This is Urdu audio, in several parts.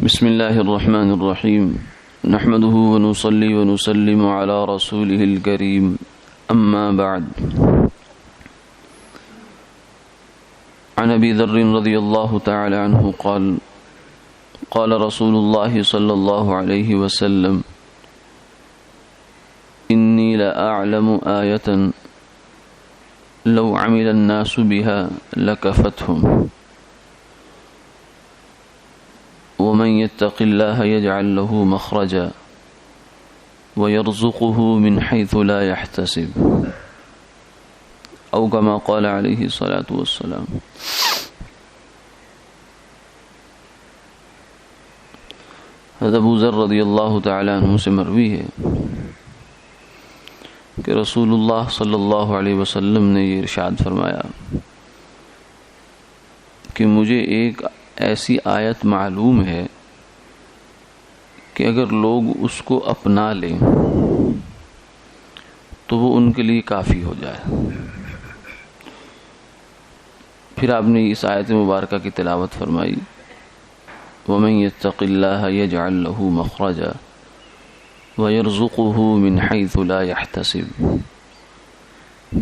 بسم الله الرحمن الرحيم نحمده ونصلي ونسلم على رسوله الكريم أما بعد عن أبي ذر رضي الله تعالى عنه قال قال رسول الله صلى الله عليه وسلم إني لأعلم آية لو عمل الناس بها لكفتهم ومن يتق الله يجعل له مخرجا ويرزقه من حيث لا يحتسب أو كما قال عليه الصلاة والسلام. حضرت ابو ذر رضی اللہ تعالی عنہ سے مروی ہے کہ رسول اللہ صلی اللہ علیہ وسلم نے یہ ارشاد فرمایا کہ مجھے ایک ایسی آیت معلوم ہے کہ اگر لوگ اس کو اپنا لیں تو وہ ان کے لیے کافی ہو جائے. پھر آپ نے اس آیت مبارکہ کی تلاوت فرمائی وَمَن يَتَّقِ اللَّهَ يَجْعَل لَّهُ مَخْرَجًا وَيَرْزُقُهُ مِنْ حَيْثُ لَا يَحْتَسِبُ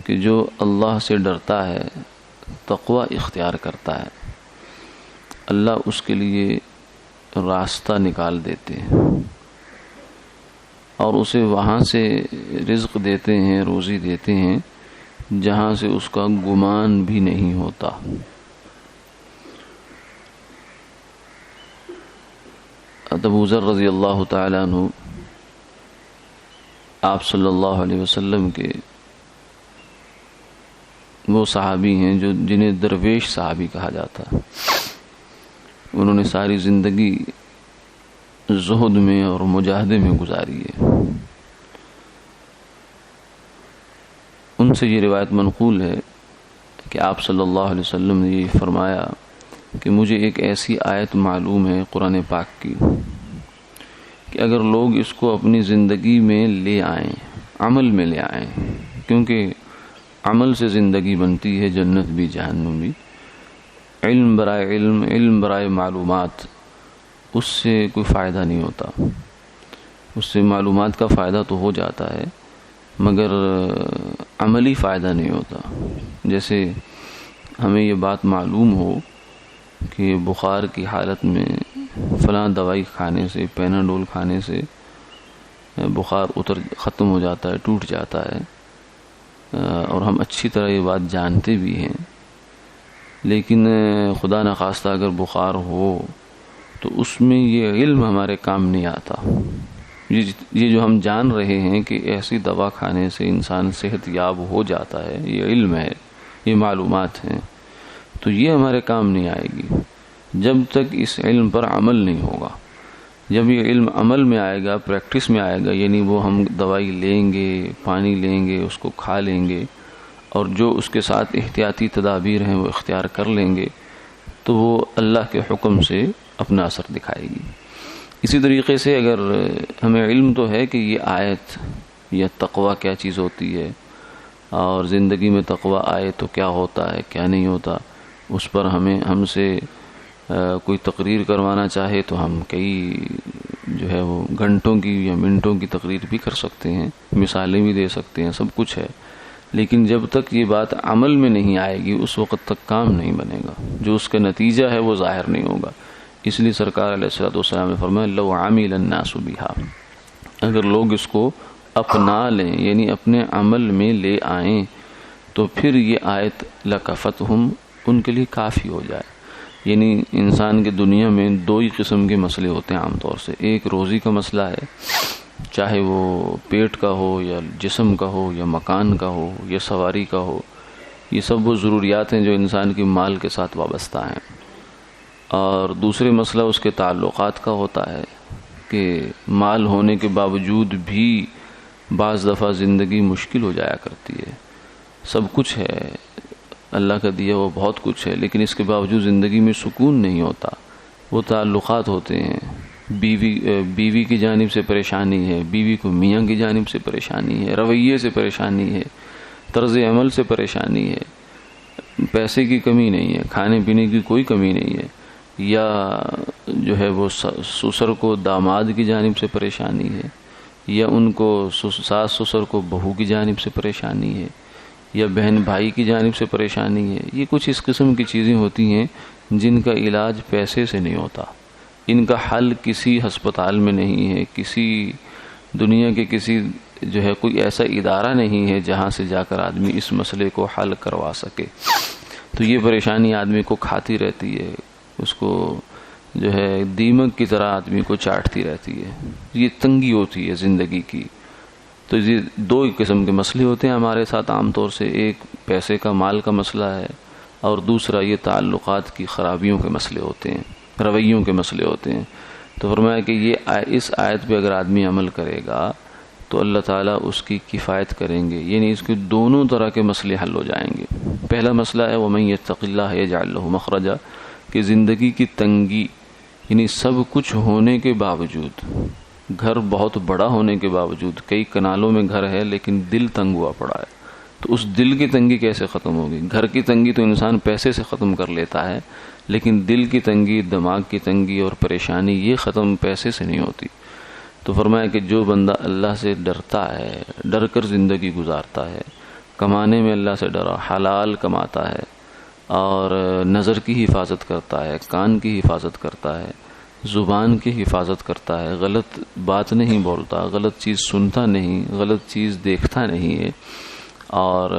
کہ جو اللہ سے ڈرتا ہے تقوی اختیار کرتا ہے اللہ اس کے لیے راستہ نکال دیتے ہیں اور اسے وہاں سے رزق دیتے ہیں روزی دیتے ہیں جہاں سے اس کا گمان بھی نہیں ہوتا. ابو ذر رضی اللہ تعالی عنہ آپ صلی اللہ علیہ وسلم کے وہ صحابی ہیں جنہیں درویش صحابی کہا جاتا ہے. انہوں نے ساری زندگی زہد میں اور مجاہدے میں گزاری ہے. ان سے یہ روایت منقول ہے کہ آپ صلی اللہ علیہ وسلم نے یہ فرمایا کہ مجھے ایک ایسی آیت معلوم ہے قرآن پاک کی کہ اگر لوگ اس کو اپنی زندگی میں لے آئیں عمل میں لے آئیں کیونکہ عمل سے زندگی بنتی ہے جنت بھی جہنم بھی. علم برائے علم علم برائے معلومات اس سے کوئی فائدہ نہیں ہوتا. اس سے معلومات کا فائدہ تو ہو جاتا ہے مگر عملی فائدہ نہیں ہوتا. جیسے ہمیں یہ بات معلوم ہو کہ بخار کی حالت میں فلاں دوائی کھانے سے پیناڈول کھانے سے بخار ختم ہو جاتا ہے ٹوٹ جاتا ہے اور ہم اچھی طرح یہ بات جانتے بھی ہیں لیکن خدا نخواستہ اگر بخار ہو تو اس میں یہ علم ہمارے کام نہیں آتا. یہ جو ہم جان رہے ہیں کہ ایسی دوا کھانے سے انسان صحت یاب ہو جاتا ہے یہ علم ہے یہ معلومات ہیں تو یہ ہمارے کام نہیں آئے گی جب تک اس علم پر عمل نہیں ہوگا. جب یہ علم عمل میں آئے گا پریکٹس میں آئے گا یعنی وہ ہم دوائی لیں گے پانی لیں گے اس کو کھا لیں گے اور جو اس کے ساتھ احتیاطی تدابیر ہیں وہ اختیار کر لیں گے تو وہ اللہ کے حکم سے اپنا اثر دکھائے گی. اسی طریقے سے اگر ہمیں علم تو ہے کہ یہ آیت یا تقوی کیا چیز ہوتی ہے اور زندگی میں تقوی آئے تو کیا ہوتا ہے کیا نہیں ہوتا اس پر ہم سے کوئی تقریر کروانا چاہے تو ہم کئی جو ہے وہ گھنٹوں کی یا منٹوں کی تقریر بھی کر سکتے ہیں مثالیں بھی دے سکتے ہیں سب کچھ ہے لیکن جب تک یہ بات عمل میں نہیں آئے گی اس وقت تک کام نہیں بنے گا. جو اس کا نتیجہ ہے وہ ظاہر نہیں ہوگا. اس لیے سرکار علیہ الصلوۃ والسلام نے فرمایا لو عمل الناس بها اگر لوگ اس کو اپنا لیں یعنی اپنے عمل میں لے آئیں تو پھر یہ آیت لکفتہم ان کے لیے کافی ہو جائے. یعنی انسان کے دنیا میں دو ہی قسم کے مسئلے ہوتے ہیں عام طور سے. ایک روزی کا مسئلہ ہے چاہے وہ پیٹ کا ہو یا جسم کا ہو یا مکان کا ہو یا سواری کا ہو یہ سب وہ ضروریات ہیں جو انسان کی مال کے ساتھ وابستہ ہیں. اور دوسرے مسئلہ اس کے تعلقات کا ہوتا ہے کہ مال ہونے کے باوجود بھی بعض دفعہ زندگی مشکل ہو جایا کرتی ہے. سب کچھ ہے اللہ کا دیا وہ بہت کچھ ہے لیکن اس کے باوجود زندگی میں سکون نہیں ہوتا. وہ تعلقات ہوتے ہیں بیوی کی جانب سے پریشانی ہے بیوی کو میاں کی جانب سے پریشانی ہے رویے سے پریشانی ہے طرز عمل سے پریشانی ہے پیسے کی کمی نہیں ہے کھانے پینے کی کوئی کمی نہیں ہے یا جو ہے وہ سسر کو داماد کی جانب سے پریشانی ہے، یا ان کو ساس سسر کو بہو کی جانب سے پریشانی ہے، یا بہن بھائی کی جانب سے پریشانی ہے، یہ کچھ اس قسم کی چیزیں ہوتی ہیں جن کا علاج پیسے سے نہیں ہوتا، ان کا حل کسی ہسپتال میں نہیں ہے، کسی دنیا کے کسی جو ہے کوئی ایسا ادارہ نہیں ہے جہاں سے جا کر آدمی اس مسئلے کو حل کروا سکے۔ تو یہ پریشانی آدمی کو کھاتی رہتی ہے، اس کو جو ہے دیمک کی طرح آدمی کو چاٹتی رہتی ہے، یہ تنگی ہوتی ہے زندگی کی۔ تو یہ دو قسم کے مسئلے ہوتے ہیں ہمارے ساتھ عام طور سے، ایک پیسے کا مال کا مسئلہ ہے، اور دوسرا یہ تعلقات کی خرابیوں کے مسئلے ہوتے ہیں، رویوں کے مسئلے ہوتے ہیں۔ تو فرمایا کہ یہ اس آیت پہ اگر آدمی عمل کرے گا تو اللہ تعالیٰ اس کی کفایت کریں گے، یعنی اس کے دونوں طرح کے مسئلے حل ہو جائیں گے۔ پہلا مسئلہ ہے وَمَن يَتَّقِ اللَّهَ يَجْعَل لَّهُ مَخْرَجًا، کہ زندگی کی تنگی، یعنی سب کچھ ہونے کے باوجود، گھر بہت بڑا ہونے کے باوجود، کئی کنالوں میں گھر ہے لیکن دل تنگ ہوا پڑا ہے، تو اس دل کی تنگی کیسے ختم ہوگی؟ گھر کی تنگی تو انسان پیسے سے ختم کر لیتا ہے، لیکن دل کی تنگی، دماغ کی تنگی اور پریشانی یہ ختم پیسے سے نہیں ہوتی۔ تو فرمایا کہ جو بندہ اللہ سے ڈرتا ہے، ڈر کر زندگی گزارتا ہے، کمانے میں اللہ سے ڈرا، حلال کماتا ہے، اور نظر کی حفاظت کرتا ہے، کان کی حفاظت کرتا ہے، زبان کی حفاظت کرتا ہے، غلط بات نہیں بولتا، غلط چیز سنتا نہیں، غلط چیز دیکھتا نہیں ہے، اور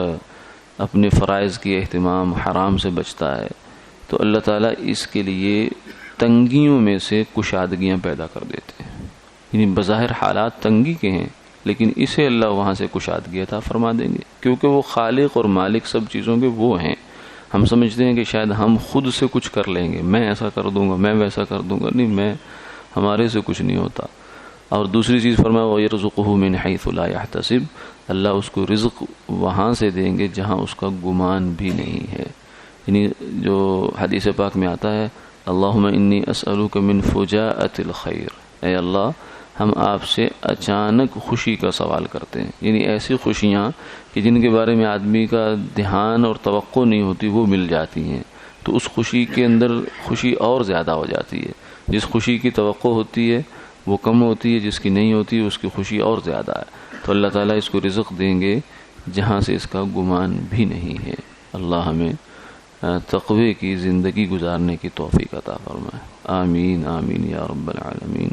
اپنے فرائض کی اہتمام، حرام سے بچتا ہے، تو اللہ تعالیٰ اس کے لیے تنگیوں میں سے کشادگیاں پیدا کر دیتے ہیں۔ یعنی بظاہر حالات تنگی کے ہیں، لیکن اسے اللہ وہاں سے کشادگی عطا فرما دیں گے، کیونکہ وہ خالق اور مالک سب چیزوں کے وہ ہیں۔ ہم سمجھتے ہیں کہ شاید ہم خود سے کچھ کر لیں گے، میں ایسا کر دوں گا، میں ویسا کر دوں گا، نہیں، ہمارے سے کچھ نہیں ہوتا۔ اور دوسری چیز فرمایا وَيَرْزُقُهُ مِنْ حَيْثُ لَا يَحْتَسِبُ، اللہ اس کو رزق وہاں سے دیں گے جہاں اس کا گمان بھی نہیں ہے۔ یعنی جو حدیث پاک میں آتا ہے اللہم انی اسألوک من فجاءۃ الخیر، اے اللہ ہم آپ سے اچانک خوشی کا سوال کرتے ہیں، یعنی ایسی خوشیاں کہ جن کے بارے میں آدمی کا دھیان اور توقع نہیں ہوتی وہ مل جاتی ہیں، تو اس خوشی کے اندر خوشی اور زیادہ ہو جاتی ہے۔ جس خوشی کی توقع ہوتی ہے وہ کم ہوتی ہے، جس کی نہیں ہوتی اس کی خوشی اور زیادہ ہے۔ تو اللہ تعالیٰ اس کو رزق دیں گے جہاں سے اس کا گمان بھی نہیں ہے۔ اللہ ہمیں تقوی کی زندگی گزارنے کی توفیق عطا فرمائے، آمین آمین یا رب العالمین۔